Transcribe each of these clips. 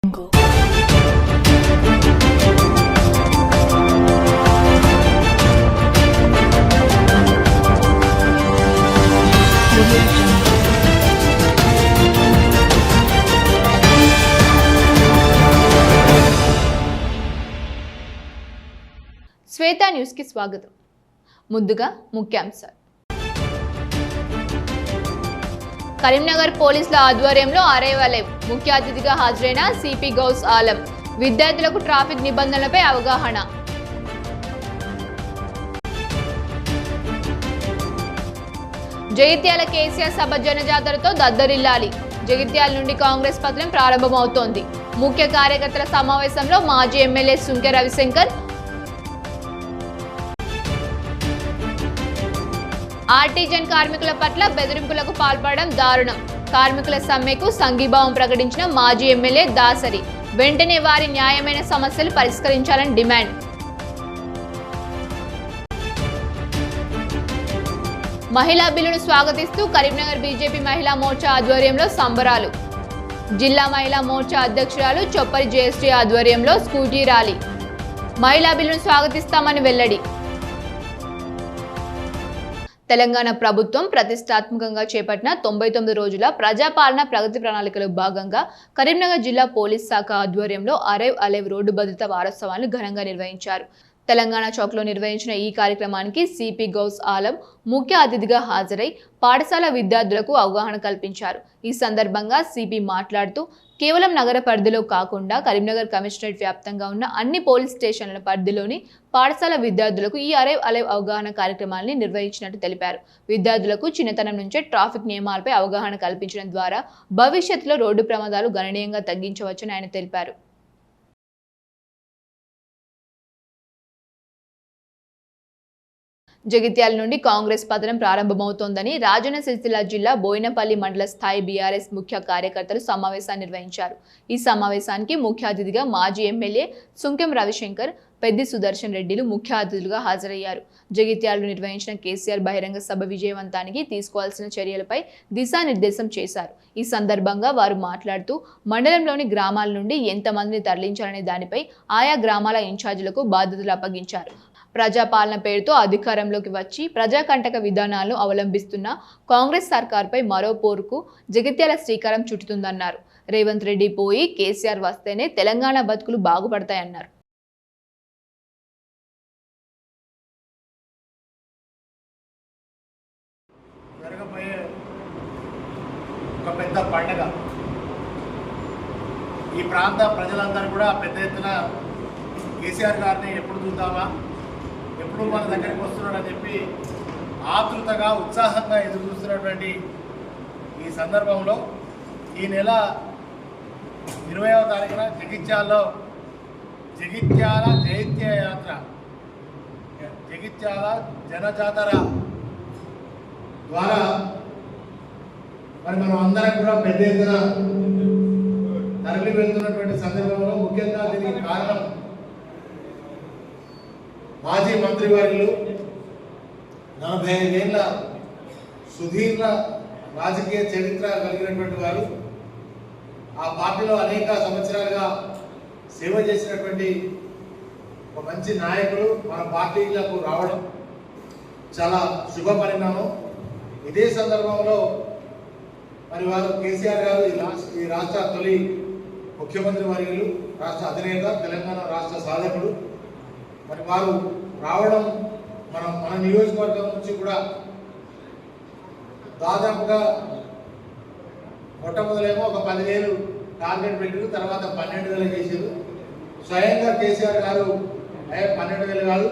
శ్వేత news కి స్వాగతం. ముందుగా ముఖ్యాంశాలు. కరీంనగర్ పోలీసుల ఆధ్వర్యంలో అరేవలే ముఖ్య అతిథిగా హాజరైన సిపి గౌస్ ఆలం. విద్యార్థులకు ట్రాఫిక్ నిబంధనలపై అవగాహన. జగిత్యాల కేసీఆర్ సభ జనజాతరతో దద్దరిల్లాలి. జగిత్యాల నుండి కాంగ్రెస్ పత్రం ప్రారంభమవుతోంది. ముఖ్య కార్యకర్తల సమావేశంలో మాజీ ఎమ్మెల్యే సుంకె రవిశంకర్. ఆర్టిజన్ కార్మికుల పట్ల బెదిరింపులకు పాల్పడడం దారుణం. కార్మికుల సమ్మెకు సంఘీభావం ప్రకటించిన మాజీ ఎమ్మెల్యే దాసరి. వెంటనే వారి న్యాయమైన సమస్యలు పరిష్కరించాలని డిమాండ్. మహిళా బిల్లును స్వాగతిస్తూ కరీంనగర్ బీజేపీ మహిళా మోర్చా ఆధ్వర్యంలో సంబరాలు. జిల్లా మహిళా మోర్చా అధ్యక్షురాలు చొప్పరి జయశ్రీ ఆధ్వర్యంలో స్కూటీ ర్యాలీ. మహిళా బిల్లును స్వాగతిస్తామని వెల్లడి. తెలంగాణ ప్రభుత్వం ప్రతిష్టాత్మకంగా చేపట్టిన 99 రోజుల ప్రజాపాలన ప్రగతి ప్రణాళికలో భాగంగా కరీంనగర్ జిల్లా పోలీస్ శాఖ ఆధ్వర్యంలో అరైవ్ అలైవ్ రోడ్డు భద్రతా వారోత్సవాలను ఘనంగా నిర్వహించారు. తెలంగాణ చౌక్లో నిర్వహించిన ఈ కార్యక్రమానికి సిపి గౌస్ ఆలం ముఖ్య అతిథిగా హాజరై పాఠశాల విద్యార్థులకు అవగాహన కల్పించారు. ఈ సందర్భంగా సిపి మాట్లాడుతూ కేవలం నగర పరిధిలో కాకుండా కరీంనగర్ కమిషనరేట్ వ్యాప్తంగా ఉన్న అన్ని పోలీస్ స్టేషన్ల పరిధిలోని పాఠశాల విద్యార్థులకు ఈ అరైవ్ అలైవ్ అవగాహన కార్యక్రమాన్ని నిర్వహించినట్టు తెలిపారు. విద్యార్థులకు చిన్నతనం నుంచే ట్రాఫిక్ నియమాలపై అవగాహన కల్పించడం ద్వారా భవిష్యత్తులో రోడ్డు ప్రమాదాలు గణనీయంగా తగ్గించవచ్చని ఆయన తెలిపారు. జగిత్యాల నుండి కాంగ్రెస్ పతనం ప్రారంభమవుతోందని రాజన్న సిరిసిల్ల జిల్లా బోయినపల్లి మండల స్థాయి బీఆర్ఎస్ ముఖ్య కార్యకర్తలు సమావేశాన్ని నిర్వహించారు. ఈ సమావేశానికి ముఖ్య అతిథిగా మాజీ ఎమ్మెల్యే సుంకెం రవిశంకర్, పెద్ది సుదర్శన్ రెడ్డిలు ముఖ్య అతిథులుగా హాజరయ్యారు. జగిత్యాలలో నిర్వహించిన కేసీఆర్ బహిరంగ సభ విజయవంతానికి తీసుకోవాల్సిన చర్యలపై దిశానిర్దేశం చేశారు. ఈ సందర్భంగా వారు మాట్లాడుతూ మండలంలోని గ్రామాల నుండి ఎంతమందిని తరలించాలనే దానిపై ఆయా గ్రామాల ఇన్ఛార్జీలకు బాధ్యతలు అప్పగించారు. ప్రజాపాలన పేరుతో అధికారంలోకి వచ్చి ప్రజాకంటక విధానాలను అవలంబిస్తున్న కాంగ్రెస్ సర్కార్పై మరో పోరుకు జగిత్యాల శ్రీకారం చుట్టుతుందన్నారు. రేవంత్ రెడ్డి పోయి కేసీఆర్ వస్తేనే తెలంగాణ బతుకులు బాగుపడతాయన్నారు. ఒక పెద్ద పండుగ. ఈ ప్రాంత ప్రజలందరూ కూడా పెద్ద ఎత్తున కేసీఆర్ గారిని ఎప్పుడు చూద్దామా, ఎప్పుడు మన దగ్గరికి వస్తున్నాడని చెప్పి ఆతృతగా ఉత్సాహంగా ఎదురు చూస్తున్నటువంటి ఈ సందర్భంలో ఈ నెల 20వ తారీఖున జగిత్యాలలో జగిత్యాల జైత్య యాత్ర, జగిత్యాల జనజాతర ద్వారా మరి మనం అందరం కూడా పెద్ద ఎత్తున తరలి వెళ్తున్నటువంటి సందర్భంలో ముఖ్యంగా దీనికి కారణం మాజీ మంత్రివర్యులు, 45 ఏళ్ల సుదీర్ఘ రాజకీయ చరిత్ర కలిగినటువంటి వారు, ఆ పార్టీలో అనేక సంవత్సరాలుగా సేవ చేసినటువంటి ఒక మంచి నాయకుడు మన పార్టీలకు రావడం చాలా శుభ పరిణామం. ఇదే సందర్భంలో మరి వారు కేసీఆర్ గారు ఈ రాష్ట్ర తొలి ముఖ్యమంత్రి వర్యులు, రాష్ట్ర అధినేత, తెలంగాణ రాష్ట్ర సాధకుడు, మరి వారు రావడం మన నియోజకవర్గం నుంచి కూడా దాదాపుగా మొట్టమొదలేమో ఒక 10,000 టార్గెట్ పెట్టారు, తర్వాత 12,000 చేశారు. స్వయంగా కేసీఆర్ గారు 12,000 కాదు,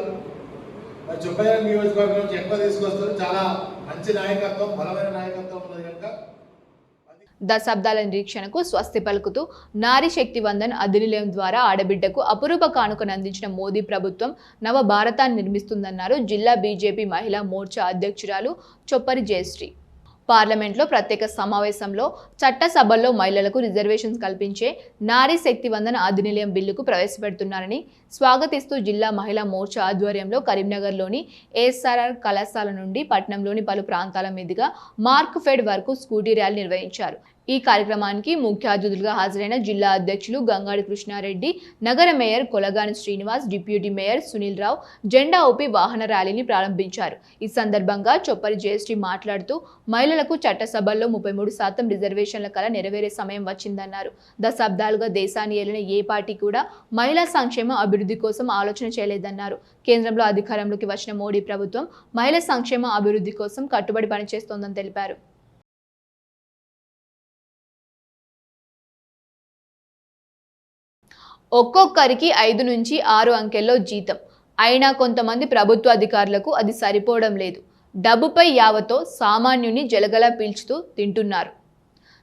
మరి చొప్పయ్య నియోజకవర్గం నుంచి ఎక్కువ తీసుకొస్తారు. చాలా మంచి నాయకత్వం, బలమైన నాయకత్వం ఉన్నది కనుక దశాబ్దాల నిరీక్షణకు స్వస్తి పలుకుతూ నారీ శక్తి వందన్ అధినిలయం ద్వారా ఆడబిడ్డకు అపురూప కానుకను అందించిన మోదీ ప్రభుత్వం నవ భారతాన్ని నిర్మిస్తుందన్నారు జిల్లా బీజేపీ మహిళా మోర్చా అధ్యక్షురాలు చొప్పరి జయశ్రీ. పార్లమెంట్లో ప్రత్యేక సమావేశంలో చట్టసభల్లో మహిళలకు రిజర్వేషన్స్ కల్పించే నారీ శక్తి వందన అధినిలయం బిల్లుకు ప్రవేశపెడుతున్నారని స్వాగతిస్తూ జిల్లా మహిళా మోర్చా ఆధ్వర్యంలో కరీంనగర్లోని ఏఎస్ఆర్ఆర్ కళాశాల నుండి పట్టణంలోని పలు ప్రాంతాల మీదుగా మార్క్ ఫెడ్ వరకు స్కూటీ ర్యాలీ నిర్వహించారు. ఈ కార్యక్రమానికి ముఖ్య అతిథులుగా హాజరైన జిల్లా అధ్యక్షులు గంగాడి కృష్ణారెడ్డి, నగర mayor Kolagani Srinivas, deputy mayor Sunil Rao జెండా ఊపి వాహన ర్యాలీని ప్రారంభించారు. ఈ సందర్భంగా చొప్పరి జయశ్రీ మాట్లాడుతూ మహిళలకు చట్టసభల్లో 33% రిజర్వేషన్ల కల నెరవేరే సమయం వచ్చిందన్నారు. దశాబ్దాలుగా దేశాన్ని ఏలిన ఏ పార్టీ కూడా మహిళా సంక్షేమ అభివృద్ధి కోసం ఆలోచన చేయలేదన్నారు. కేంద్రంలో అధికారంలోకి వచ్చిన మోడీ ప్రభుత్వం మహిళా సంక్షేమ అభివృద్ధి కోసం కట్టుబడి పనిచేస్తోందని తెలిపారు. ఒక్కొక్కరికి 5 నుంచి 6 అంకెల్లో జీతం అయినా కొంతమంది ప్రభుత్వ అధికారులకు అది సరిపోవడం లేదు. డబ్బుపై యావతో సామాన్యుని జలగలా పీల్చుతూ తింటున్నారు.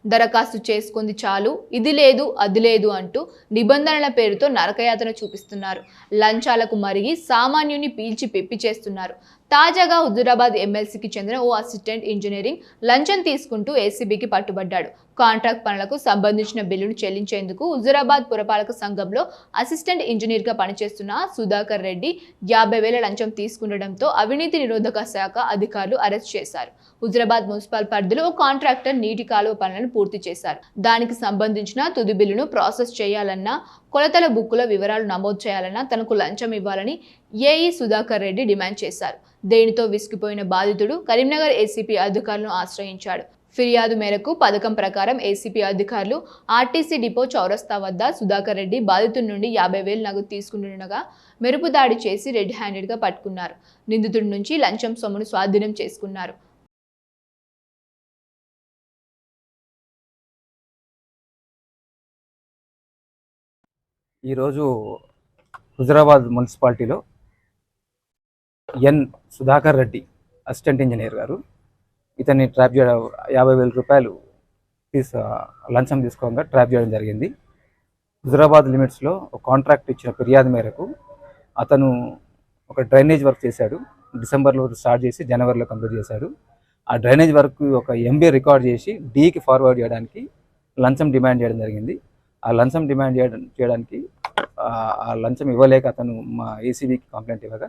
దరఖాస్తు చేసుకుంది చాలు, ఇది లేదు అది లేదు అంటూ నిబంధనల పేరుతో నరకయాతన చూపిస్తున్నారు. లంచాలకు మరిగి సామాన్యుని పీల్చి పెప్పి చేస్తున్నారు. తాజాగా హుజూరాబాద్ ఎమ్మెల్సీకి చెందిన ఓ అసిస్టెంట్ ఇంజనీరింగ్ లంచం తీసుకుంటూ ఏసీబీకి పట్టుబడ్డాడు. కాంట్రాక్ట్ పనులకు సంబంధించిన బిల్లును చెల్లించేందుకు హుజూరాబాద్ పురపాలక సంఘంలో అసిస్టెంట్ ఇంజనీర్గా పనిచేస్తున్న సుధాకర్ రెడ్డి 50,000 లంచం తీసుకుండడంతో అవినీతి నిరోధక శాఖ అధికారులు అరెస్ట్ చేశారు. హుజూరాబాద్ మున్సిపల్ పరిధిలో ఓ కాంట్రాక్టర్ నీటి కాలువ పనులను పూర్తి చేశారు. దానికి సంబంధించిన తుది బిల్లును ప్రాసెస్ చేయాలన్నా, కొలతల బుక్కులో వివరాలు నమోదు చేయాలన్నా తనకు లంచం ఇవ్వాలని ఏఈ సుధాకర్ రెడ్డి డిమాండ్ చేశారు. దేనితో విసిగిపోయిన బాధితుడు కరీంనగర్ ఏసీపీ అధికారులను ఆశ్రయించాడు. ఫిర్యాదు మేరకు పథకం ప్రకారం ఏసీపీ అధికారులు ఆర్టీసీ డిపో చౌరస్తా వద్ద సుధాకర్ రెడ్డి బాధితుడి నుండి 50,000 నగదు తీసుకుంటుండగా మెరుపు దాడి చేసి రెడ్ హ్యాండెడ్గా పట్టుకున్నారు. నిందితుడి నుంచి లంచం సొమ్మును స్వాధీనం చేసుకున్నారు. ఈరోజు హుజూరాబాద్ మున్సిపాలిటీలో ఎన్ సుధాకర్ రెడ్డి అసిస్టెంట్ ఇంజనీర్ గారు ఇతన్ని ట్రాప్ చేయడం 50,000 రూపాయలు లంచం తీసుకోగా ట్రాప్ చేయడం జరిగింది. హుజూరాబాద్ లిమిట్స్లో ఒక కాంట్రాక్ట్ ఇచ్చిన ఫిర్యాదు మేరకు అతను ఒక డ్రైనేజ్ వర్క్ చేశాడు. డిసెంబర్లో స్టార్ట్ చేసి జనవరిలో కంప్లీట్ చేశాడు. ఆ డ్రైనేజ్ వర్క్ ఒక ఎంబీ రికార్డ్ చేసి డీకి ఫార్వర్డ్ చేయడానికి లంచం డిమాండ్ చేయడం జరిగింది. ఆ లంచం డిమాండ్ చేయడానికి ఆ లంచం ఇవ్వలేక అతను మా ఏసీబీకి కంప్లైంట్ ఇవ్వగా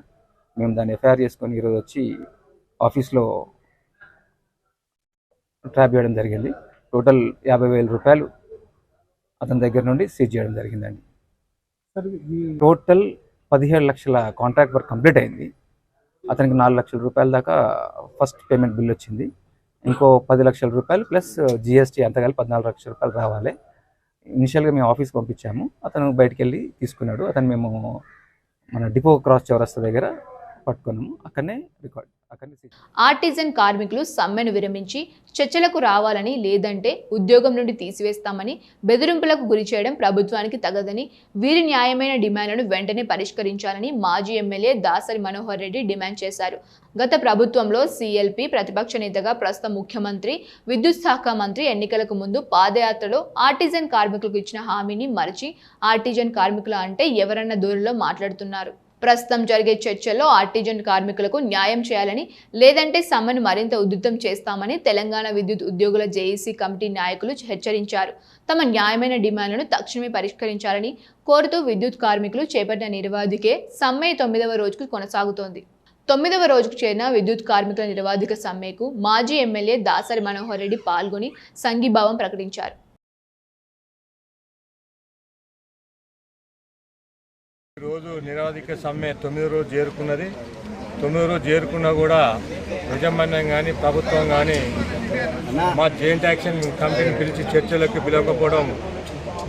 మేము దాన్ని ఎఫ్ఐఆర్ చేసుకొని ఈరోజు వచ్చి ఆఫీస్లో ట్రాప్ చేయడం జరిగింది. టోటల్ 50,000 రూపాయలు అతని దగ్గర నుండి సీజ్ చేయడం జరిగిందండి. టోటల్ 17 లక్షల కాంట్రాక్ట్ వర్క్ కంప్లీట్ అయింది. అతనికి 4 లక్షల రూపాయల దాకా ఫస్ట్ పేమెంట్ బిల్ వచ్చింది. ఇంకో 10 లక్షల రూపాయలు ప్లస్ జిఎస్టీ అంతా కలిపి 14 లక్షల రూపాయలు రావాలి. ఇనిషియల్గా మేము ఆఫీస్కి పంపించాము. అతను బయటికి వెళ్ళి తీసుకున్నాడు. అతను మేము మన డిపో క్రాస్ చౌరస్తా దగ్గర పట్టుకున్నాము. అక్కడనే ఆర్టిజన్ కార్మికులు సమ్మెను విరమించి చర్చలకు రావాలని, లేదంటే ఉద్యోగం నుండి తీసివేస్తామని బెదిరింపులకు గురి చేయడం ప్రభుత్వానికి తగదని, వీరి న్యాయమైన డిమాండ్లను వెంటనే పరిష్కరించాలని మాజీ ఎమ్మెల్యే దాసరి మనోహర్ రెడ్డి డిమాండ్ చేశారు. గత ప్రభుత్వంలో సీఎల్పీ ప్రతిపక్ష నేతగా ప్రస్తుత ముఖ్యమంత్రి, విద్యుత్ శాఖ మంత్రి ఎన్నికలకు ముందు పాదయాత్రలో ఆర్టిజన్ కార్మికులకు ఇచ్చిన హామీని మరిచి ఆర్టిజన్ కార్మికులు అంటే ఎవరన్న దూరంలో మాట్లాడుతున్నారు. ప్రస్తుతం జరిగే చర్చల్లో ఆర్టిజన్ కార్మికులకు న్యాయం చేయాలని, లేదంటే సమ్మెను మరింత ఉధృతం చేస్తామని తెలంగాణ విద్యుత్ ఉద్యోగుల జేఏసీ కమిటీ నాయకులు హెచ్చరించారు. తమ న్యాయమైన డిమాండ్లను తక్షణమే పరిష్కరించాలని కోరుతూ విద్యుత్ కార్మికులు చేపట్టిన నిరవధికే సమ్మె 9వ రోజుకు కొనసాగుతోంది. 9వ రోజుకు చేరిన విద్యుత్ కార్మికుల నిరవధిక సమ్మెకు మాజీ ఎమ్మెల్యే దాసరి మనోహర్ రెడ్డి పాల్గొని సంఘీభావం ప్రకటించారు. ఈరోజు నిరవధిక సమ్మె 9వ రోజు చేరుకున్నది. 9వ రోజు చేరుకున్నా కూడా యాజమాన్యం కానీ ప్రభుత్వం కానీ మా జాయింట్ యాక్షన్ కమిటీని పిలిచి చర్చలకు పిలవకపోవడం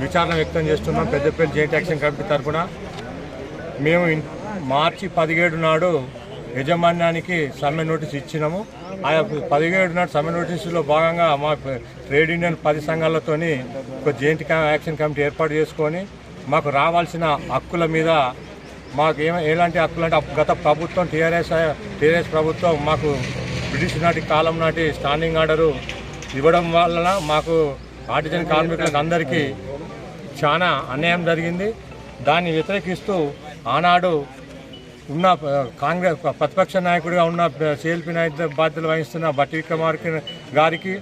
విచారణ వ్యక్తం చేస్తున్నాం. పెద్దపల్లి జాయింట్ యాక్షన్ కమిటీ తరఫున మేము మార్చి 17 నాడు యాజమాన్యానికి సమ్మె నోటీస్ ఇచ్చినాము. ఆ 17 నాడు సమ్మె నోటీసులో భాగంగా మా ట్రేడ్ యూనియన్ 10 సంఘాలతోని ఒక జాయింట్ యాక్షన్ కమిటీ ఏర్పాటు చేసుకొని మాకు రావాల్సిన హక్కుల మీద మాకు ఎలాంటి హక్కులు అంటే గత ప్రభుత్వం టీఆర్ఎస్ ప్రభుత్వం మాకు బ్రిటిష్ నాటి కాలం నాటి స్టాండింగ్ ఆర్డరు ఇవ్వడం వలన మాకు ఆర్టిజన్ కార్మికులకు అందరికీ చాలా అన్యాయం జరిగింది. దాన్ని వ్యతిరేకిస్తూ ఆనాడు ఉన్న కాంగ్రెస్ ప్రతిపక్ష నాయకుడిగా ఉన్న సిఎల్పీ బాధ్యతలు వహిస్తున్న బట్టి విక్రమార్క గారికి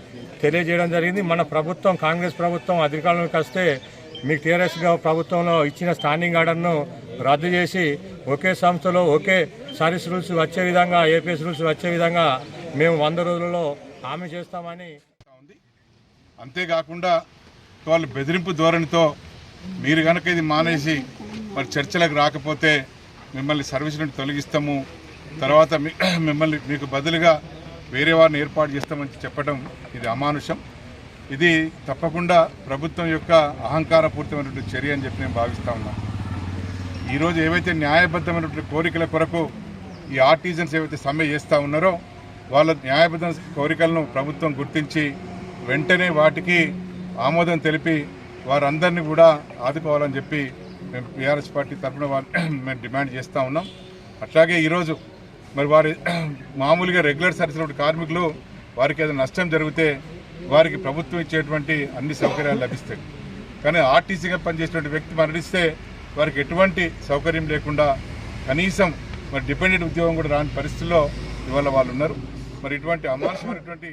తెలియజేయడం జరిగింది. మన ప్రభుత్వం కాంగ్రెస్ ప్రభుత్వం అధికారంలోకి వస్తే మీకు టీఆర్ఎస్ ప్రభుత్వంలో ఇచ్చిన స్టాండింగ్ ఆర్డర్ను రద్దు చేసి ఒకే సంస్థలో ఒకే సర్వీస్ రూల్స్ వచ్చే విధంగా, ఏపీఎస్ రూల్స్ వచ్చే విధంగా మేము 100 రోజులలో హామీ చేస్తామని. అంతేకాకుండా వాళ్ళు బెదిరింపు ధోరణితో మీరు కనుక ఇది మానేసి మరి చర్చలకు రాకపోతే మిమ్మల్ని సర్వీస్ నుండి తొలగిస్తాము, తర్వాత మిమ్మల్ని మీకు బదులుగా వేరే వారిని ఏర్పాటు చేస్తామని చెప్పడం ఇది అమానుషం. ఇది తప్పకుండా ప్రభుత్వం యొక్క అహంకారపూరితమైనటువంటి చర్య అని చెప్పి నేను భావిస్తూ ఉన్నాను. ఈరోజు ఏవైతే న్యాయబద్ధమైనటువంటి కోరికల కొరకు ఈ ఆర్టిజన్స్ ఏవైతే సమ్మె చేస్తూ ఉన్నారో వాళ్ళ న్యాయబద్ధ కోరికలను ప్రభుత్వం గుర్తించి వెంటనే వాటికి ఆమోదం తెలిపి వారందరినీ కూడా ఆదుకోవాలని చెప్పి మేము టీఆర్ఎస్ పార్టీ తరఫున మేము డిమాండ్ చేస్తూ ఉన్నాం. అట్లాగే ఈరోజు మరి వారి మామూలుగా రెగ్యులర్ సర్వీస్ కార్మికులు వారికి ఏదైనా నష్టం జరిగితే వారికి ప్రభుత్వం ఇచ్చేటువంటి అన్ని సౌకర్యాలు లభిస్తాయి. కానీ ఆర్టీసీగా పనిచేసేటువంటి వ్యక్తి మరణిస్తే వారికి ఎటువంటి సౌకర్యం లేకుండా కనీసం మరి డిపెండెంట్ ఉద్యోగం కూడా రాని పరిస్థితుల్లో ఇవాళ వాళ్ళు ఉన్నారు. మరి ఇటువంటి అమానుషమైనటువంటి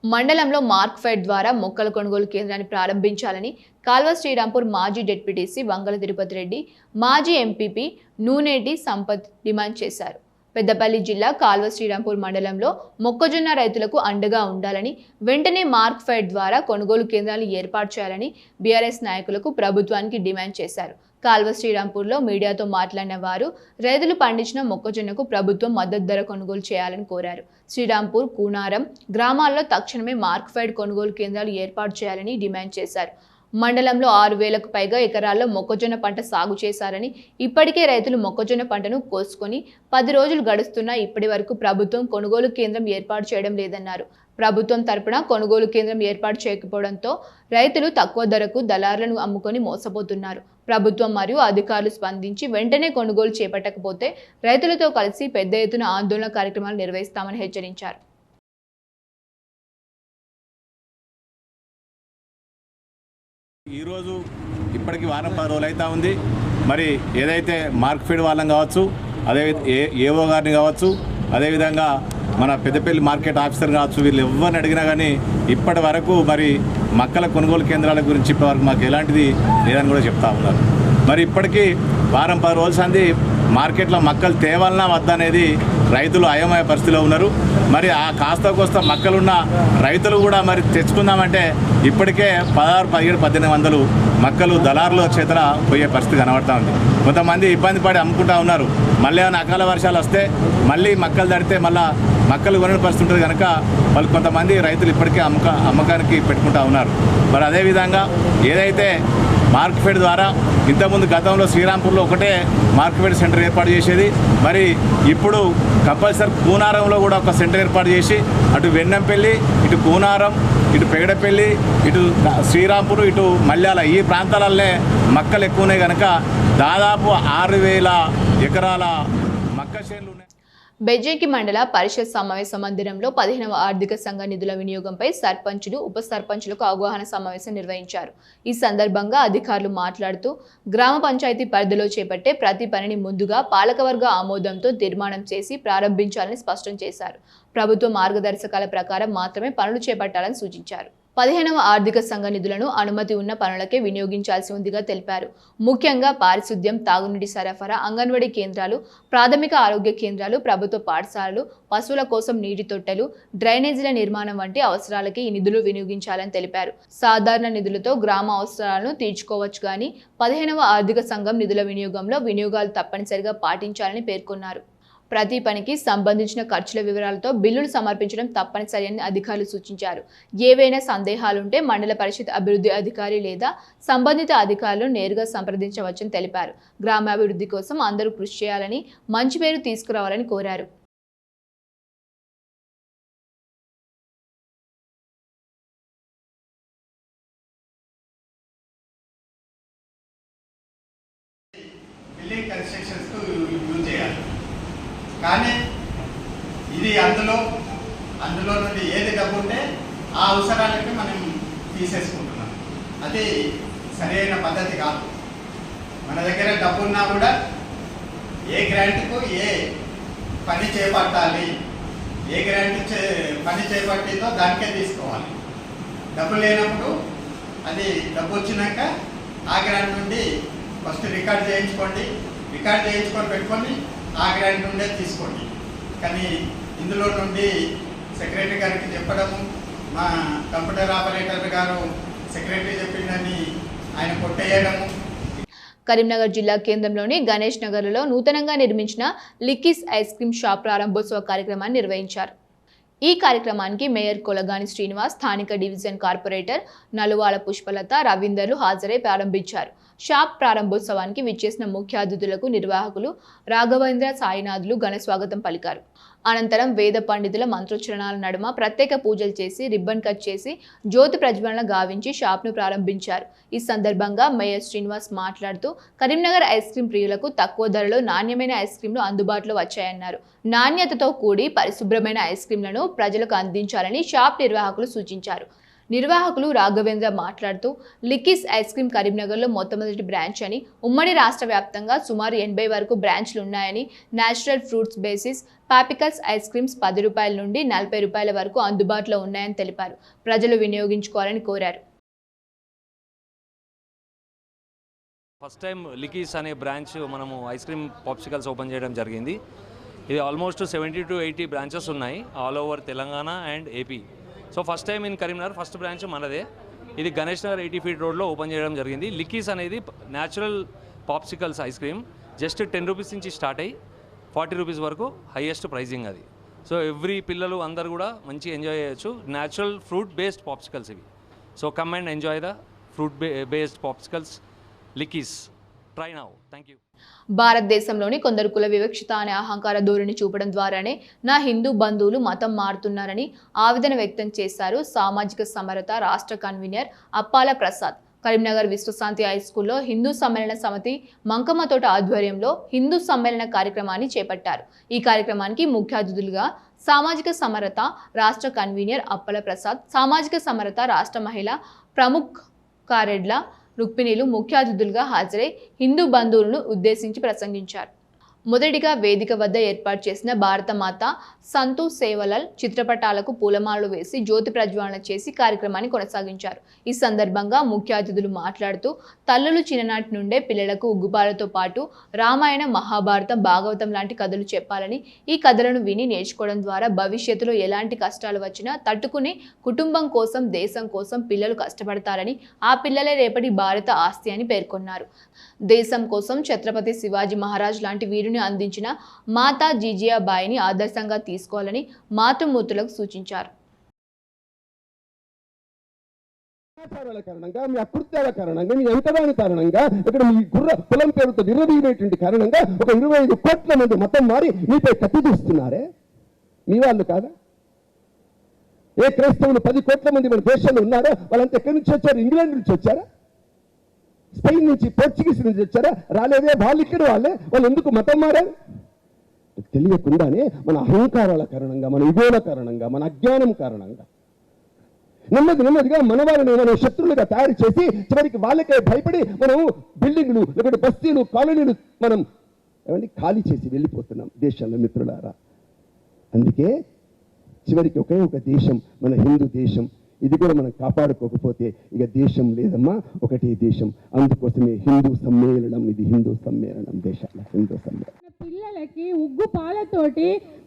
మండలంలో మార్క్ఫెడ్ ద్వారా మొక్కల కొనుగోలు కేంద్రాన్ని ప్రారంభించాలని కాల్వ శ్రీరాంపూర్ మాజీ డిప్యూటీసీ వంగల తిరుపతి రెడ్డి, మాజీ ఎంపీపీ నూనేటి సంపత్ డిమాండ్ చేశారు. పెద్దపల్లి జిల్లా కాల్వ శ్రీరాంపూర్ మండలంలో మొక్కజొన్న రైతులకు అండగా ఉండాలని, వెంటనే మార్క్ఫెడ్ ద్వారా కొనుగోలు కేంద్రాలను ఏర్పాటు చేయాలని బీఆర్ఎస్ నాయకులకు ప్రభుత్వానికి డిమాండ్ చేశారు. కాల్వ శ్రీరాంపూర్లో మీడియాతో మాట్లాడిన వారు రైతులు పండించిన మొక్కజొన్నకు ప్రభుత్వం మద్దతు ధర కొనుగోలు చేయాలని కోరారు. శ్రీరాంపూర్, కూనారం గ్రామాల్లో తక్షణమే మార్క్ఫెడ్ కొనుగోలు కేంద్రాలు ఏర్పాటు చేయాలని డిమాండ్ చేశారు. మండలంలో 6,000కు పైగా ఎకరాల్లో మొక్కజొన్న పంట సాగు చేశారని, ఇప్పటికే రైతులు మొక్కజొన్న పంటను కోసుకొని 10 రోజులు గడుస్తున్నా ఇప్పటి వరకు ప్రభుత్వం కొనుగోలు కేంద్రం ఏర్పాటు చేయడం లేదన్నారు. ప్రభుత్వం తరపున కొనుగోలు కేంద్రం ఏర్పాటు చేయకపోవడంతో రైతులు తక్కువ ధరకు దళారులను అమ్ముకొని మోసపోతున్నారు. ప్రభుత్వం మరియు అధికారులు స్పందించి వెంటనే కొనుగోలు చేపట్టకపోతే రైతులతో కలిసి పెద్ద ఎత్తున ఆందోళన కార్యక్రమాలు నిర్వహిస్తామని హెచ్చరించారు. ఈరోజు ఇప్పటికి వారం 10 రోజులు అవుతా ఉంది. మరి ఏదైతే మార్క్ఫెడ్ వాళ్ళని కావచ్చు, అదే ఏఓ గారిని కావచ్చు, అదేవిధంగా మన పెద్దపల్లి మార్కెట్ ఆఫీసర్ కావచ్చు, వీళ్ళు ఎవరిని అడిగినా కానీ ఇప్పటి వరకు మరి మక్కల కొనుగోలు కేంద్రాల గురించి ఇప్పటివరకు మాకు ఎలాంటిది లేదని కూడా చెప్తా ఉన్నారు. మరి ఇప్పటికీ వారం 10 రోజుల సంది మార్కెట్లో మక్కలు తేవాలన్నా వద్ద అనేది రైతులు అయోమయ పరిస్థితిలో ఉన్నారు. మరి ఆ కాస్త కోస్త మక్కలున్న రైతులు కూడా మరి తెచ్చుకుందామంటే ఇప్పటికే 16, 17, 1800 మక్కలు దళారుల చేతల పోయే పరిస్థితి కనబడతా ఉంది. కొంతమంది ఇబ్బంది పడి అమ్ముకుంటా ఉన్నారు. మళ్ళీ ఏమైనా అకాల వర్షాలు వస్తే మళ్ళీ మక్కలు తడితే మళ్ళీ మక్కలు కొనే పరిస్థితి ఉంటుంది కనుక వాళ్ళు కొంతమంది రైతులు ఇప్పటికే అమ్మకానికి పెట్టుకుంటా ఉన్నారు. మరి అదేవిధంగా ఏదైతే మార్క్ఫెడ్ ద్వారా ఇంతకుముందు గతంలో శ్రీరాంపూర్లో ఒకటే మార్క్ఫెడ్ సెంటర్ ఏర్పాటు చేసేది, మరి ఇప్పుడు కంపల్సరీ కూనారంలో కూడా ఒక సెంటర్ ఏర్పాటు చేసి అటు వెన్నంపల్లి, ఇటు కూనారం, ఇటు పెగడపల్లి, ఇటు శ్రీరాంపూర్, ఇటు మల్యాల ఈ ప్రాంతాలనే మక్కలు ఎక్కువ ఉన్నాయి కనుక దాదాపు 6,000 ఎకరాల మక్క చేనులు ఉన్నాయి. బెజ్జేకి మండల పరిషత్ సమావేశ మందిరంలో 15వ ఆర్థిక సంఘ నిధుల వినియోగంపై సర్పంచులు, ఉప సర్పంచులకు అవగాహన సమావేశం నిర్వహించారు. ఈ సందర్భంగా అధికారులు మాట్లాడుతూ గ్రామ పంచాయతీ పరిధిలో చేపట్టే ప్రతి పనిని ముందుగా పాలకవర్గ ఆమోదంతో తీర్మానం చేసి ప్రారంభించాలని స్పష్టం చేశారు. ప్రభుత్వ మార్గదర్శకాల ప్రకారం మాత్రమే పనులు చేపట్టాలని సూచించారు. 15వ ఆర్థిక సంఘ నిధులను అనుమతి ఉన్న పనులకే వినియోగించాల్సి ఉందిగా తెలిపారు. ముఖ్యంగా పారిశుద్ధ్యం, తాగునీటి సరఫరా, అంగన్వాడీ కేంద్రాలు, ప్రాథమిక ఆరోగ్య కేంద్రాలు, ప్రభుత్వ పాఠశాలలు, పశువుల కోసం నీటి తొట్టెలు, డ్రైనేజీల నిర్మాణం వంటి అవసరాలకి ఈ నిధులు వినియోగించాలని తెలిపారు. సాధారణ నిధులతో గ్రామ అవసరాలను తీర్చుకోవచ్చు కానీ 15వ ఆర్థిక సంఘం నిధుల వినియోగంలో వినియోగాలు తప్పనిసరిగా పాటించాలని పేర్కొన్నారు. ప్రతి పనికి సంబంధించిన ఖర్చుల వివరాలతో బిల్లులు సమర్పించడం తప్పనిసరి అని అధికారులు సూచించారు. ఏవైనా సందేహాలుంటే మండల పరిషత్ అభివృద్ధి అధికారి లేదా సంబంధిత అధికారులను నేరుగా సంప్రదించవచ్చని తెలిపారు. గ్రామాభివృద్ధి కోసం అందరూ కృషి చేయాలని, మంచి పేరు తీసుకురావాలని కోరారు. కానీ ఇది అందులో నుండి ఏది డబ్బు ఉంటే ఆ అవసరాలకి మనం తీసేసుకుంటున్నాం. అది సరైన పద్ధతి కాదు. మన దగ్గర డబ్బు ఉన్నా కూడా ఏ గ్రాంట్కు ఏ పని చేపట్టాలి, ఏ గ్రాంట్ పని చేపట్టిందో దానికే తీసుకోవాలి. డబ్బు లేనప్పుడు అది డబ్బు వచ్చినాక ఆ గ్రాంట్ నుండి ఫస్ట్ రికార్డ్ చేయించుకొని పెట్టుకొని ఆ గ్రాంట్ నుండే తీసుకోండి. కానీ ఇందులో నుండి సెక్రటరీ గారికి చెప్పడము, మా కంప్యూటర్ ఆపరేటర్ గారు సెక్రటరీ చెప్పిందని ఆయన కొట్టేయడము. కరీంనగర్ జిల్లా కేంద్రంలోని గణేష్ నగర్లో నూతనంగా నిర్మించిన లిక్కీస్ ఐస్ క్రీమ్ షాప్ ప్రారంభోత్సవ కార్యక్రమాన్ని నిర్వహించారు. ఈ కార్యక్రమానికి మేయర్ కొలగాని శ్రీనివాస్, స్థానిక డివిజన్ కార్పొరేటర్ నలువాల పుష్పలత, రవీందర్లు హాజరై ప్రారంభించారు. షాప్ ప్రారంభోత్సవానికి విచ్చేసిన ముఖ్య అతిథులకు నిర్వాహకులు రాఘవేంద్ర, సాయినాథులు ఘన స్వాగతం పలికారు. అనంతరం వేద పండితుల మంత్రోచ్చరణాల నడుమ ప్రత్యేక పూజలు చేసి రిబ్బన్ కట్ చేసి జ్యోతి ప్రజ్వలన గావించి షాప్ను ప్రారంభించారు. ఈ సందర్భంగా మేయర్ శ్రీనివాస్ మాట్లాడుతూ కరీంనగర్ ఐస్ క్రీమ్ ప్రియులకు తక్కువ ధరలో నాణ్యమైన ఐస్ క్రీంలు అందుబాటులో వచ్చాయన్నారు. నాణ్యతతో కూడి పరిశుభ్రమైన ఐస్ క్రీంలను ప్రజలకు అందించాలని షాప్ నిర్వాహకులు సూచించారు. నిర్వాహకులు రాఘవేంద్ర మాట్లాడుతూ లిక్కీస్ ఐస్ క్రీమ్ కరీంనగర్లో మొట్టమొదటి బ్రాంచ్ అని, ఉమ్మడి రాష్ట్ర వ్యాప్తంగా సుమారు 80 వరకు బ్రాంచ్లు ఉన్నాయని, natural fruits basis popsicles ice creams 10 రూపాయల నుండి 40 రూపాయల వరకు అందుబాటులో ఉన్నాయని తెలిపారు. ప్రజలు వినియోగించుకోవాలని కోరారు. ఫస్ట్ టైం లిక్కీస్ అనే బ్రాంచ్ మనము ఐస్ క్రీమ్ పాప్సికల్స్ ఓపెన్ చేయడం జరిగింది. ఇది ఆల్మోస్ట్ 70 to 80 బ్రాంచెస్ ఉన్నాయి all over Telangana and AP. So first time in Karimnagar first branch మనదే. ఇది గణేష్ నగర్ 80 feet రోడ్లో ఓపెన్ చేయడం జరిగింది. లిక్కీస్ అనేది natural popsicles ice cream just 10 rupees నుంచి స్టార్ట్ అయ్యి 40 రూపీస్ వరకు హైయెస్ట్ ప్రైజింగ్ అది. సో ఎవ్రీ పిల్లలు అందరు కూడా మంచి ఎంజాయ్ చేయొచ్చు. న్యాచురల్ ఫ్రూట్ బేస్డ్ పాప్సికల్స్ ఇవి. So come and enjoy the fruit based popsicles lickies. Try now. Thank you. భారతదేశంలోని కొందరు కుల వివక్షత అనే అహంకార ధోరణి చూపడం ద్వారానే నా హిందూ బంధువులు మతం మారుతున్నారని ఆవేదన వ్యక్తం చేశారు సామాజిక సమరత రాష్ట్ర కన్వీనర్ అప్పాల ప్రసాద్. కరీంనగర్ విశ్వశాంతి హై స్కూల్లో హిందూ సమ్మేళన సమితి మంకమ్మతోట ఆధ్వర్యంలో హిందూ సమ్మేళన కార్యక్రమాన్ని చేపట్టారు. ఈ కార్యక్రమానికి ముఖ్య అతిథులుగా సామాజిక సమరత రాష్ట్ర కన్వీనర్ అప్పల ప్రసాద్, సామాజిక సమరత రాష్ట్ర మహిళా ప్రముఖ్ కారెడ్ల రుక్మిణీలు ముఖ్య అతిథులుగా హాజరై హిందూ బంధువులను ఉద్దేశించి ప్రసంగించారు. మొదటిగా వేదిక వద్ద ఏర్పాటు చేసిన భారతమాత సంతు సేవలల్ చిత్రపటాలకు పూలమాలలు వేసి జ్యోతి ప్రజ్వలన చేసి కార్యక్రమాన్ని కొనసాగించారు. ఈ సందర్భంగా ముఖ్య అతిథులు మాట్లాడుతూ తల్లులు చిన్ననాటి నుండే పిల్లలకు ఉగ్గుపాలతో పాటు రామాయణ, మహాభారతం, భాగవతం లాంటి కథలు చెప్పాలని, ఈ కథలను విని నేర్చుకోవడం ద్వారా భవిష్యత్తులో ఎలాంటి కష్టాలు వచ్చినా తట్టుకుని కుటుంబం కోసం, దేశం కోసం పిల్లలు కష్టపడతారని, ఆ పిల్లలే రేపటి భారత ఆస్తి అని పేర్కొన్నారు. దేశం కోసం ఛత్రపతి శివాజీ మహారాజ్ లాంటి వీరుని అందించిన మాతా జీజియాబాయిని ఆదర్శంగా తీసుకోవాలని మాతృమూర్తులకు సూచించారు. కారణంగా, మీ అకృత్యాల కారణంగా, మీ ఎంతదాని కారణంగా, ఇక్కడ మీ కులం పేరుతో విర్రవీగినటువంటి కారణంగా ఒక 25 కోట్ల మంది మతం మారి మీపై కత్తి దూస్తున్నారే. మీ వాళ్ళు కాదా? ఏ క్రైస్తవులు 10 కోట్ల మంది మన దేశంలో ఉన్నారో వాళ్ళంతా ఎక్కడి నుంచి వచ్చారు? ఇంగ్లాండ్ నుంచి వచ్చారా? స్పెయిన్ నుంచి, పోర్చుగీస్ నుంచి వచ్చారా? రాలేదే. వాళ్ళు ఇక్కడ వాళ్ళు ఎందుకు మతం మారారు? తెలియకుండానే మన అహంకారాల కారణంగా, మన ఇగోల కారణంగా, మన అజ్ఞానం కారణంగా నెమ్మదిగా మన వాళ్ళని మనం శత్రువులుగా తయారు చేసి చివరికి వాళ్ళకే భయపడి మనం బిల్డింగ్లు, లేకపోతే బస్తీలు, కాలనీలు మనం ఖాళీ చేసి వెళ్ళిపోతున్నాం దేశంలో. మిత్రులారా, అందుకే చివరికి ఒకే ఒక దేశం మన హిందూ దేశం. ఇది కూడా మనం కాపాడుకోకపోతే ఇక దేశం లేదమ్మా, ఒకటే దేశం. అందుకోసమే హిందూ సమ్మేళనం. ఇది హిందూ సమ్మేళనం, దేశాల హిందూ సమ్మేళనం. పిల్లలకి ఉగ్గు పాలతోటి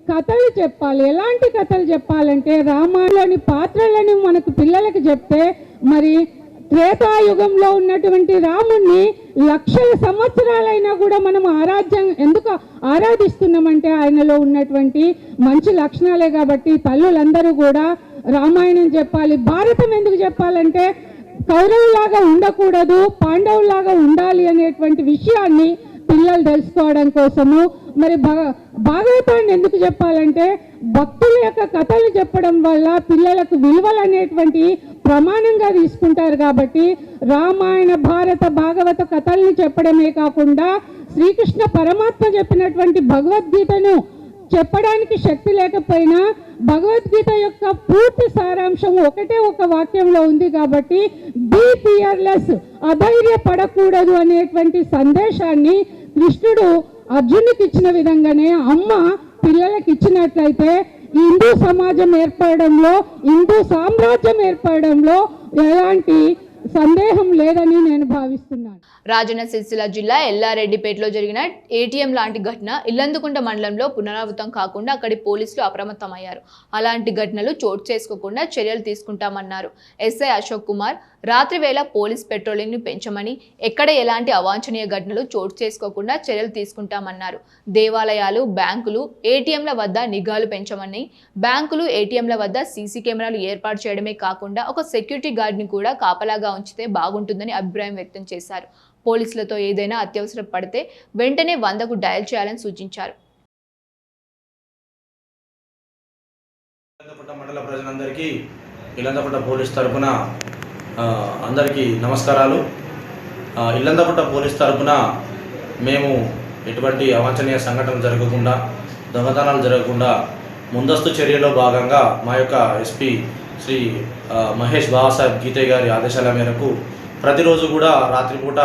కథలు చెప్పాలి. ఎలాంటి కథలు చెప్పాలంటే రామాయణంలోని పాత్రలను మనకు పిల్లలకి చెప్తే, మరి త్రేతాయుగంలో ఉన్నటువంటి రాముణ్ణి లక్షల సంవత్సరాలైనా కూడా మనం ఎందుకు ఆరాధిస్తున్నామంటే ఆయనలో ఉన్నటువంటి మంచి లక్షణాలే. కాబట్టి తల్లులందరూ కూడా రామాయణం చెప్పాలి. భారతం ఎందుకు చెప్పాలంటే కౌరవులాగా ఉండకూడదు, పాండవులాగా ఉండాలి అనేటువంటి విషయాన్ని పిల్లలు తెలుసుకోవడం కోసము. మరి భాగవతాన్ని ఎందుకు చెప్పాలంటే భక్తుల యొక్క కథలు చెప్పడం వల్ల పిల్లలకు విలువలు అనేటువంటి ప్రమాణంగా తీసుకుంటారు. కాబట్టి రామాయణ, భారత, భాగవత కథల్ని చెప్పడమే కాకుండా శ్రీకృష్ణ పరమాత్మ చెప్పినటువంటి భగవద్గీతను చెప్పడానికి శక్తి లేకపోయినా భగవద్గీత యొక్క పూర్తి సారాంశం ఒకటే ఒక వాక్యంలో ఉంది. కాబట్టి బీ ఫియర్లెస్, అధైర్యపడకూడదు అనేటువంటి సందేశాన్ని కృష్ణుడు అర్జునుడికి ఇచ్చిన విధంగానే అమ్మ పిల్లలకి ఇచ్చినట్లయితే హిందూ సమాజం ఏర్పడడంలో, హిందూ సామ్రాజ్యం ఏర్పడడంలో ఎలాంటి సందేహం లేదని నేను భావిస్తున్నాను. రాజన్న సిరిసిల్ల జిల్లా ఎల్లారెడ్డిపేటలో జరిగిన ఏటీఎం లాంటి ఘటన ఇల్లందుకుంట మండలంలో పునరావృతం కాకుండా అక్కడి పోలీసులు అప్రమత్తమయ్యారు. అలాంటి ఘటనలు చోటు చేసుకోకుండా చర్యలు తీసుకుంటామన్నారు ఎస్ఐ అశోక్ కుమార్. రాత్రి వేళ పోలీస్ పెట్రోలింగ్ ని పెంచమని, ఎక్కడ ఎలాంటి అవాంఛనీయ ఘటనలు చోటు చేసుకోకుండా చర్యలు తీసుకుంటామన్నారు. దేవాలయాలు, బ్యాంకులు, ఏటీఎంల వద్ద నిఘాలు పెంచమని, బ్యాంకులు, ఏటీఎంల వద్ద సీసీ కెమెరాలు ఏర్పాటు చేయడమే కాకుండా ఒక సెక్యూరిటీ గార్డ్ని కూడా కాపలాగా ఉంచితే బాగుంటుందని అభిప్రాయం వ్యక్తం చేశారు. పోలీసులతో ఏదైనా అత్యవసరం పడితే వెంటనే 100కు డయల్ చేయాలని సూచించారు. మండల ప్రజలందరికీ ఇల్లందపుట్ట పోలీస్ తరఫున అందరికీ నమస్కారాలు. ఇల్లందపుట్ట పోలీస్ తరఫున మేము ఎటువంటి అవాంఛనీయ సంఘటనలు జరగకుండా, దొంగతనాలు జరగకుండా ముందస్తు చర్యలో భాగంగా మా యొక్క ఎస్పీ శ్రీ మహేష్ బాబాసాహెబ్ గీతే గారి ఆదేశాల మేరకు ప్రతిరోజు కూడా రాత్రిపూట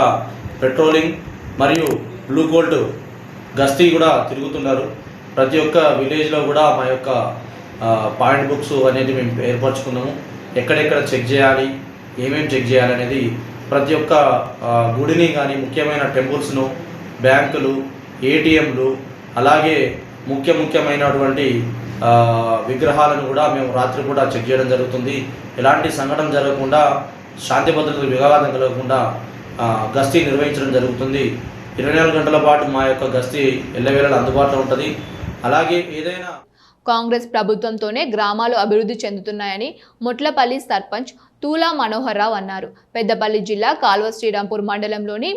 పెట్రోలింగ్ మరియు బ్లూ కోల్ట్ గస్తీ కూడా తిరుగుతున్నారు. ప్రతి ఒక్క విలేజ్లో కూడా మా యొక్క పాయింట్ బుక్స్ అనేది మేము ఏర్పరచుకున్నాము. ఎక్కడెక్కడ చెక్ చేయాలి, ఏమేమి చెక్ చేయాలి అనేది ప్రతి ఒక్క గుడిని కానీ, ముఖ్యమైన టెంపుల్స్ను, బ్యాంకులు, ఏటీఎంలు, అలాగే ముఖ్యమైనటువంటి విగ్రహాలను కూడా మేము రాత్రిపూట చెక్ చేయడం జరుగుతుంది. ఎలాంటి సంఘటన జరగకుండా, శాంతి భద్రతలు విఘాతం కలగకుండా గస్తీ నిర్వహించడం జరుగుతుంది. 24 గంటల పాటు మా యొక్క గస్తీ ఎల్లవేళలా అందుబాటులో ఉంటుంది. అలాగే ఏదైనా కాంగ్రెస్ ప్రభుత్వంతోనే గ్రామాలు అభివృద్ధి చెందుతున్నాయని మొట్లపల్లి సర్పంచ్ తూలా మనోహర్ రావు అన్నారు. పెద్దపల్లి జిల్లా కాల్వ శ్రీరాంపూర్ మండలంలోని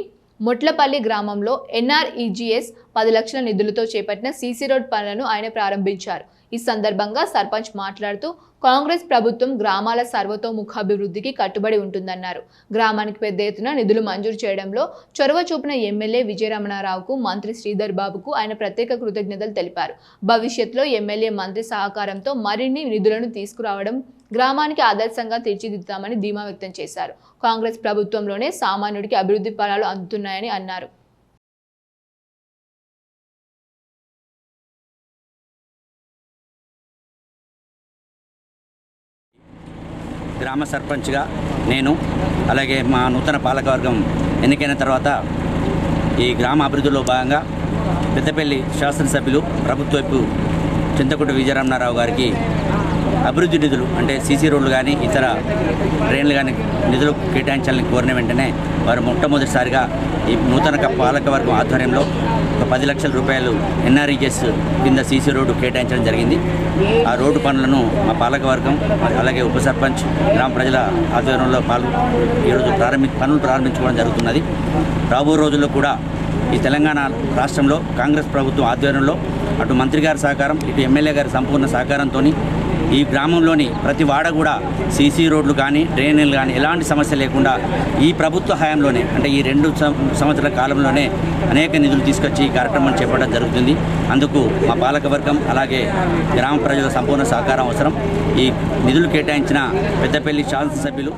మొట్లపల్లి గ్రామంలో ఎన్ఆర్ఈజీఎస్ 10 లక్షల నిధులతో చేపట్టిన సీసీ రోడ్ పనులను ఆయన ప్రారంభించారు. ఈ సందర్భంగా సర్పంచ్ మాట్లాడుతూ కాంగ్రెస్ ప్రభుత్వం గ్రామాల సర్వతోముఖాభివృద్ధికి కట్టుబడి ఉంటుందన్నారు. గ్రామానికి పెద్ద ఎత్తున నిధులు మంజూరు చేయడంలో చొరవ చూపిన ఎమ్మెల్యే విజయరమణారావుకు, మంత్రి శ్రీధర్ బాబుకు ఆయన ప్రత్యేక కృతజ్ఞతలు తెలిపారు. భవిష్యత్తులో ఎమ్మెల్యే, మంత్రి సహకారంతో మరిన్ని నిధులను తీసుకురావడం గ్రామానికి ఆదర్శంగా తీర్చిదిద్దుతామని ధీమా వ్యక్తం చేశారు. కాంగ్రెస్ ప్రభుత్వంలోనే సామాన్యుడికి అభివృద్ధి ఫలాలు అందుతున్నాయని అన్నారు. గ్రామ సర్పంచ్గా నేను, అలాగే మా నూతన పాలకవర్గం ఎన్నికైన తర్వాత ఈ గ్రామ అభివృద్ధిలో భాగంగా పెద్దపల్లి శాసనసభ్యులు ప్రభుత్వపు చింతకుంట విజయరమణారావు గారికి అభివృద్ధి నిధులు అంటే సీసీ రోడ్లు కానీ, ఇతర డ్రైన్లు కానీ నిధులు కేటాయించాలని కోరిన వెంటనే వారు మొట్టమొదటిసారిగా ఈ నూతన పాలకవర్గం ఆధ్వర్యంలో ఒక 10 లక్షల రూపాయలు ఎన్ఆర్ఈజెస్ కింద సీసీ రోడ్డు కేటాయించడం జరిగింది. ఆ రోడ్డు పనులను మా పాలకవర్గం, అలాగే ఉప సర్పంచ్, గ్రామ ప్రజల ఆధ్వర్యంలో ఈరోజు పనులు ప్రారంభించుకోవడం జరుగుతున్నది. రాబో రోజుల్లో కూడా ఈ తెలంగాణ రాష్ట్రంలో కాంగ్రెస్ ప్రభుత్వం ఆధ్వర్యంలో అటు మంత్రి గారి సహకారం, ఇటు ఎమ్మెల్యే గారి సంపూర్ణ సహకారంతో ఈ గ్రామంలోని ప్రతి వాడ కూడా సీసీ రోడ్లు కానీ, డ్రైనేజీలు కానీ ఎలాంటి సమస్య లేకుండా ఈ ప్రభుత్వ హయాంలోనే, అంటే ఈ 2 సంవత్సరాల కాలంలోనే అనేక నిధులు తీసుకొచ్చి ఈ కార్యక్రమం చేపట్టడం జరుగుతుంది. అందుకు మా పాలకవర్గం అలాగే గ్రామ ప్రజల సంపూర్ణ సహకారం అవసరం. ఈ నిధులు కేటాయించిన పెద్దపల్లి శాసనసభ్యులు.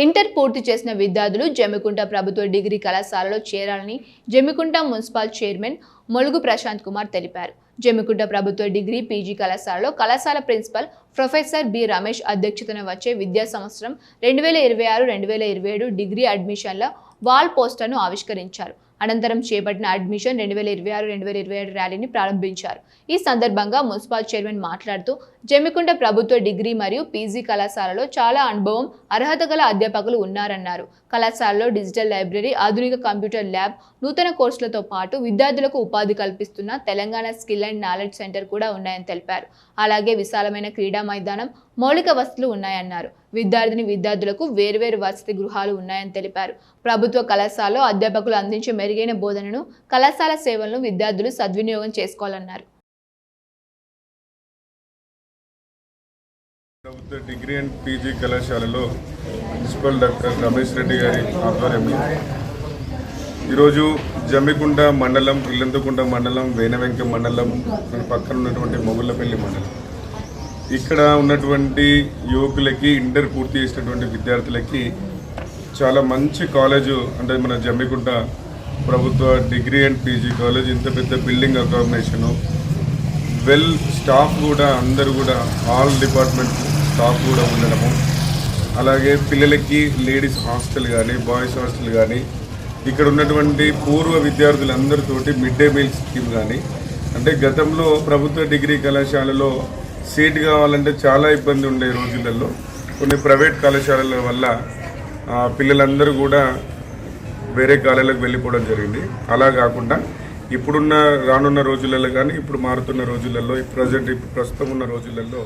ఇంటర్ పూర్తి చేసిన విద్యార్థులు జమ్మికుంట ప్రభుత్వ డిగ్రీ కళాశాలలో చేరాలని జమ్మికుంట మున్సిపల్ చైర్మన్ మొలుగు ప్రశాంత్ కుమార్ తెలిపారు. జమ్మికుంట ప్రభుత్వ డిగ్రీ పీజీ కళాశాలలో కళాశాల ప్రిన్సిపల్ ప్రొఫెసర్ బి రమేష్ అధ్యక్షతన వచ్చే విద్యా సంవత్సరం 2026-2027 డిగ్రీ అడ్మిషన్ల వాల్ పోస్టర్ను ఆవిష్కరించారు. అనంతరం చేపట్టిన అడ్మిషన్ 2026-2027 ర్యాలీని ప్రారంభించారు. ఈ సందర్భంగా మున్సిపల్ చైర్మన్ మాట్లాడుతూ జమ్మికుంట ప్రభుత్వ డిగ్రీ మరియు పీజీ కళాశాలలో చాలా అనుభవం, అర్హత గల అధ్యాపకులు ఉన్నారన్నారు. కళాశాలలో డిజిటల్ లైబ్రరీ, ఆధునిక కంప్యూటర్ ల్యాబ్, నూతన కోర్సులతో పాటు విద్యార్థులకు ఉపాధి కల్పిస్తున్న Telangana skill and knowledge centre కూడా ఉన్నాయని తెలిపారు. అలాగే విశాలమైన క్రీడా మైదానం, మౌలిక వసతులు ఉన్నాయన్నారు. విద్యార్థులకు వేర్వేరు వసతి గృహాలు ఉన్నాయని తెలిపారు. ప్రభుత్వ కళాశాలలో అధ్యాపకులు అందించే మెరుగైన బోధనను, కళాశాల సేవలను విద్యార్థులు సద్వినియోగం చేసుకోవాలన్నారు. ప్రభుత్వ డిగ్రీ అండ్ పీజీ కళాశాలలో ప్రిన్సిపల్ డాక్టర్ రమేష్ రెడ్డి గారి ఆధ్వర్యంలో ఈరోజు జమ్మికుంట మండలం, ఇల్లందుకుంట మండలం, వేనవెంక మండలం, పక్కన ఉన్నటువంటి మొగుళ్ళపల్లి మండలం, ఇక్కడ ఉన్నటువంటి యువకులకి, ఇంటర్ పూర్తి చేసినటువంటి విద్యార్థులకి చాలా మంచి కాలేజు, అంటే మన జమ్మికుంట ప్రభుత్వ డిగ్రీ అండ్ పీజీ కాలేజ్, ఇంత పెద్ద బిల్డింగ్ అకామిడేషను, వెల్ స్టాఫ్ కూడా అందరూ కూడా ఆల్ డిపార్ట్మెంట్ స్టాఫ్ కూడా ఉండడము, అలాగే పిల్లలకి లేడీస్ హాస్టల్ కానీ బాయ్స్ హాస్టల్ కానీ ఇక్కడ ఉన్నటువంటి పూర్వ విద్యార్థులందరితోటి మిడ్ డే మీల్ స్కీమ్ కానీ అంటే గతంలో ప్రభుత్వ డిగ్రీ కళాశాలలో సీట్ కావాలంటే చాలా ఇబ్బంది ఉండే రోజులలో కొన్ని ప్రైవేట్ కళాశాలల వల్ల పిల్లలందరూ కూడా వేరే కాలేజీలకు వెళ్ళిపోవడం జరిగింది. అలా కాకుండా ఇప్పుడున్న రానున్న రోజులలో కానీ ఇప్పుడు మారుతున్న రోజులలో ప్రస్తుతం ఉన్న రోజులలో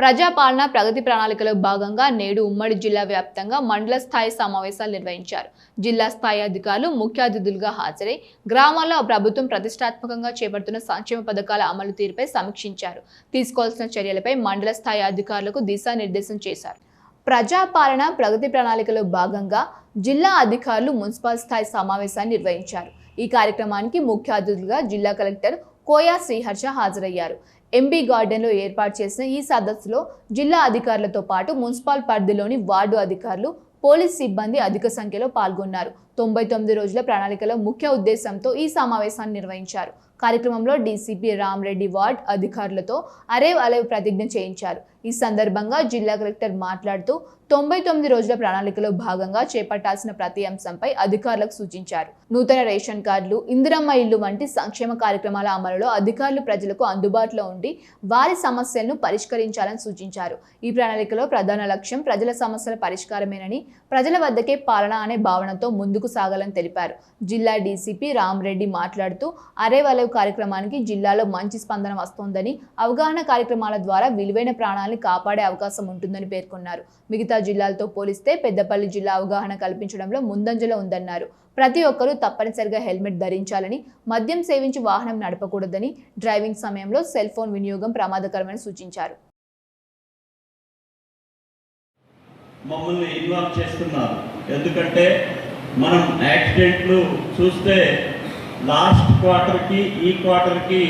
ప్రజాపాలన ప్రగతి ప్రణాళికలో భాగంగా నేడు ఉమ్మడి జిల్లా వ్యాప్తంగా మండల స్థాయి సమావేశాలు నిర్వహించారు. జిల్లా స్థాయి అధికారులు ముఖ్య అతిథులుగా హాజరై గ్రామాల్లో ప్రభుత్వం ప్రతిష్టాత్మకంగా చేపడుతున్న సంక్షేమ పథకాల అమలు తీరుపై సమీక్షించారు. తీసుకోవాల్సిన చర్యలపై మండల స్థాయి అధికారులకు దిశానిర్దేశం చేశారు. ప్రజాపాలన ప్రగతి ప్రణాళికలో భాగంగా జిల్లా అధికారులు మున్సిపల్ స్థాయి సమావేశాన్ని నిర్వహించారు. ఈ కార్యక్రమానికి ముఖ్య అతిథులుగా జిల్లా కలెక్టర్ కోయా శ్రీహర్ష హాజరయ్యారు. ఎంబీ గార్డెన్లో ఏర్పాటు చేసిన ఈ సదస్సులో జిల్లా అధికారులతో పాటు మున్సిపల్ పరిధిలోని వార్డు అధికారులు, పోలీస్ సిబ్బంది అధిక సంఖ్యలో పాల్గొన్నారు. 99 రోజుల ప్రణాళికలో ముఖ్య ఉద్దేశంతో ఈ సమావేశాన్ని నిర్వహించారు. కార్యక్రమంలో డీసీపీ రామరెడ్డి వార్డ్ అధికారులతో అరేవ్ అలేవ్ ప్రతిజ్ఞ చేయించారు. ఈ సందర్భంగా జిల్లా కలెక్టర్ మాట్లాడుతూ 99 రోజుల ప్రణాళికలో భాగంగా చేపట్టాల్సిన ప్రతి అంశంపై అధికారులకు సూచించారు. నూతన రేషన్ కార్డులు, ఇందిరమ్మ ఇల్లు వంటి సంక్షేమ కార్యక్రమాల అమలులో అధికారులు ప్రజలకు అందుబాటులో ఉండి వారి సమస్యలను పరిష్కరించాలని సూచించారు. ఈ ప్రణాళికలో ప్రధాన లక్ష్యం ప్రజల సమస్యల పరిష్కారమేనని, ప్రజల వద్దకే పాలన అనే భావనతో ముందుకు సాగాలని తెలిపారు. జిల్లా డీసీపీ రామరెడ్డి మాట్లాడుతూ అరేవ్ అలేవ్ కార్యక్రమానికి జిల్లాలో మంచి స్పందన వస్తోందని, అవగాహన కార్యక్రమాల ద్వారా విలువైన ప్రాణాలను కాపాడే అవకాశం ఉంటుందని పేర్కొన్నారు. మిగతా జిల్లాలతో పోలిస్తే పెద్దపల్లి జిల్లా అవగాహన కల్పించడంలో ముందంజలో ఉందన్నారు. ప్రతి ఒక్కరూ తప్పనిసరిగా హెల్మెట్ ధరించాలని, మద్యం సేవించి వాహనం నడపకూడదని, డ్రైవింగ్ సమయంలో సెల్ ఫోన్ వినియోగం ప్రమాదకరమని సూచించారు. మమ్మల్ని ఇన్వాల్వ్ చేస్తున్నారు. ఎందుకంటే మనం యాక్సిడెంట్లు చూస్తే లాస్ట్ క్వార్టర్కి ఈ క్వార్టర్కి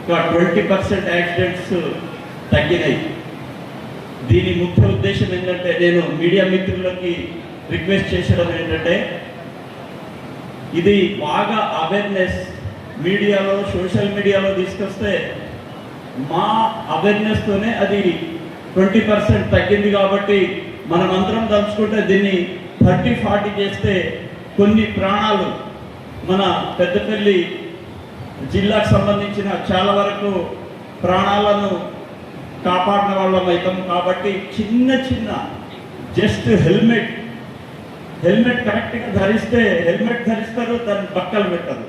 ఒక 20% యాక్సిడెంట్స్ తగ్గినాయి. దీని ముఖ్య ఉద్దేశం ఏంటంటే, నేను మీడియా మిత్రులకి రిక్వెస్ట్ చేసడం ఏంటంటే, ఇది బాగా అవేర్నెస్ మీడియాలో, సోషల్ మీడియాలో తీసుకొస్తే మా అవేర్నెస్తోనే అది 20% తగ్గింది. కాబట్టి మనం అందరం తలుచుకుంటే దీన్ని 30-40 చేస్తే కొన్ని ప్రాణాలు మన పెద్దపల్లి జిల్లాకు సంబంధించిన చాలా వరకు ప్రాణాలను కాపాడిన వాళ్ళం అవుతాం. కాబట్టి చిన్న జస్ట్ హెల్మెట్ కరెక్ట్గా ధరిస్తే హెల్మెట్ ధరిస్తారు, దాన్ని పక్కలు పెట్టరు.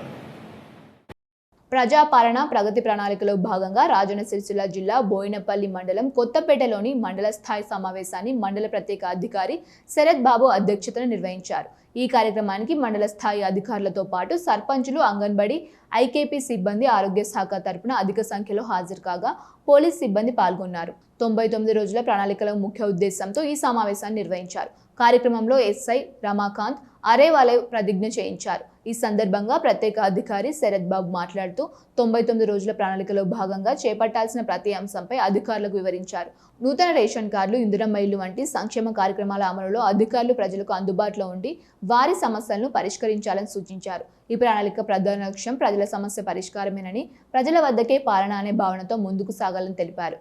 ప్రజాపాలన ప్రగతి ప్రణాళికలో భాగంగా రాజన్న సిరిసిల్ల జిల్లా బోయినపల్లి మండలం కొత్తపేటలోని మండల స్థాయి సమావేశాన్ని మండల ప్రత్యేక అధికారి శరత్ బాబు అధ్యక్షతన నిర్వహించారు. ఈ కార్యక్రమానికి మండల స్థాయి అధికారులతో పాటు సర్పంచులు, అంగన్వాడీ, ఐకేపీ సిబ్బంది, ఆరోగ్య శాఖ తరపున అధిక సంఖ్యలో హాజరు కాగా పోలీస్ సిబ్బంది పాల్గొన్నారు. 99 రోజుల ప్రణాళికల ముఖ్య ఉద్దేశంతో ఈ సమావేశాన్ని నిర్వహించారు. కార్యక్రమంలో ఎస్ఐ రమాకాంత్ అరేవ్ అలేవ్ ప్రతిజ్ఞ చేయించారు. ఈ సందర్భంగా ప్రత్యేక అధికారి శరత్ బాబు మాట్లాడుతూ 99 రోజుల ప్రణాళికలో భాగంగా చేపట్టాల్సిన ప్రతి అంశంపై అధికారులకు వివరించారు. నూతన రేషన్ కార్డులు, ఇందిరమ్మ ఇల్లు వంటి సంక్షేమ కార్యక్రమాల అమలులో అధికారులు ప్రజలకు అందుబాటులో ఉండి వారి సమస్యలను పరిష్కరించాలని సూచించారు. ఈ ప్రణాళిక ప్రధాన లక్ష్యం ప్రజల సమస్య పరిష్కారమేనని, ప్రజల వద్దకే పాలన అనే భావనతో ముందుకు సాగాలని తెలిపారు.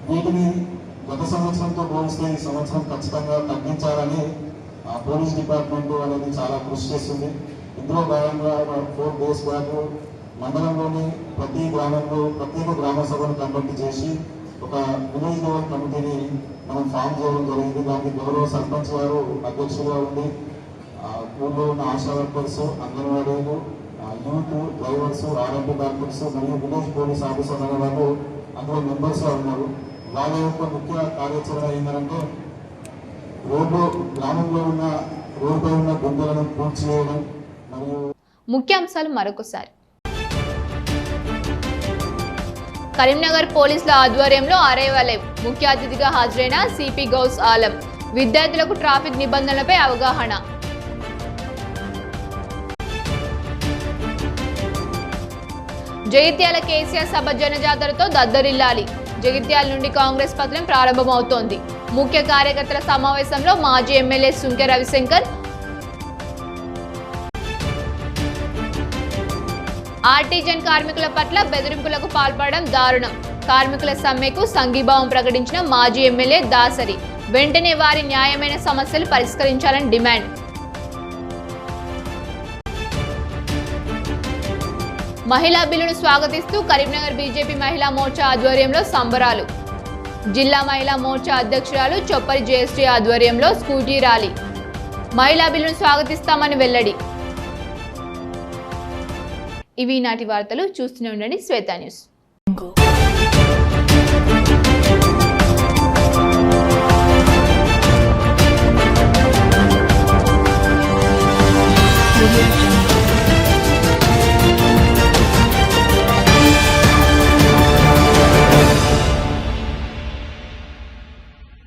వీటిని గత సంవత్సరంతో పోలిస్తే ఈ సంవత్సరం ఖచ్చితంగా తగ్గించాలని పోలీస్ డిపార్ట్మెంట్ అనేది చాలా కృషి చేస్తుంది. ఇందులో భాగంగా 4 days బ్యాక్ మండలంలోని ప్రతి గ్రామంలో ప్రత్యేక గ్రామ సభను కండక్ట్ చేసి ఒక విలేజ్ లెవెల్ కమిటీని మనం ఫామ్ చేయడం జరిగింది. దానికి గౌరవ సర్పంచ్ గారు అధ్యక్షులుగా ఉండి ఊళ్ళో ఉన్న ఆశా వర్కర్స్, అంగన్వాడీలు, యూత్, డ్రైవర్స్, ఆర్ఎంపీ డాక్టర్స్ మరియు విలేజ్ పోలీస్ ఆఫీసర్ అనే వాళ్ళు అందులో మెంబర్స్గా ఉన్నారు. వాళ్ళ యొక్క ముఖ్య కార్యాచరణ ఏంటంటే గ్రామంలో ఉన్న రోడ్డుపై ఉన్న గుంతలను పూర్తి చేయడం. మరియు ముఖ్యాంశాలు మరొకసారి. కరీంనగర్ పోలీసుల ఆధ్వర్యంలో అరేవ్ అలేవ్ ముఖ్య అతిథిగా హాజరైన సిపి గౌస్ ఆలం. విద్యార్థులకు ట్రాఫిక్ నిబంధనలపై అవగాహన. జగిత్యాల కేసీఆర్ సభ జనజాతరతో దద్దరిల్లాలి. జగిత్యాల నుండి కాంగ్రెస్ పత్రం ప్రారంభమవుతోంది. ముఖ్య కార్యకర్తల సమావేశంలో మాజీ ఎమ్మెల్యే సుంకె రవిశంకర్. ఆర్టిజన్ కార్మికుల పట్ల బెదిరింపులకు పాల్పడడం దారుణం. కార్మికుల సమ్మెకు సంఘీభావం ప్రకటించిన మాజీ ఎమ్మెల్యే దాసరి. వెంటనే వారి న్యాయమైన సమస్యలు పరిష్కరించాలని డిమాండ్. మహిళా బిల్లును స్వాగతిస్తూ కరీంనగర్ బీజేపీ మహిళా మోర్చా ఆధ్వర్యంలో సంబరాలు. జిల్లా మహిళా మోర్చా అధ్యక్షురాలు చొప్పరి జయశ్రీ ఆధ్వర్యంలో స్కూటీ ర్యాలీ. మహిళా బిల్లును స్వాగతిస్తామని వెల్లడి. ఇవి నాటి వార్తలు. చూస్తూనే ఉండండి శ్వేత న్యూస్.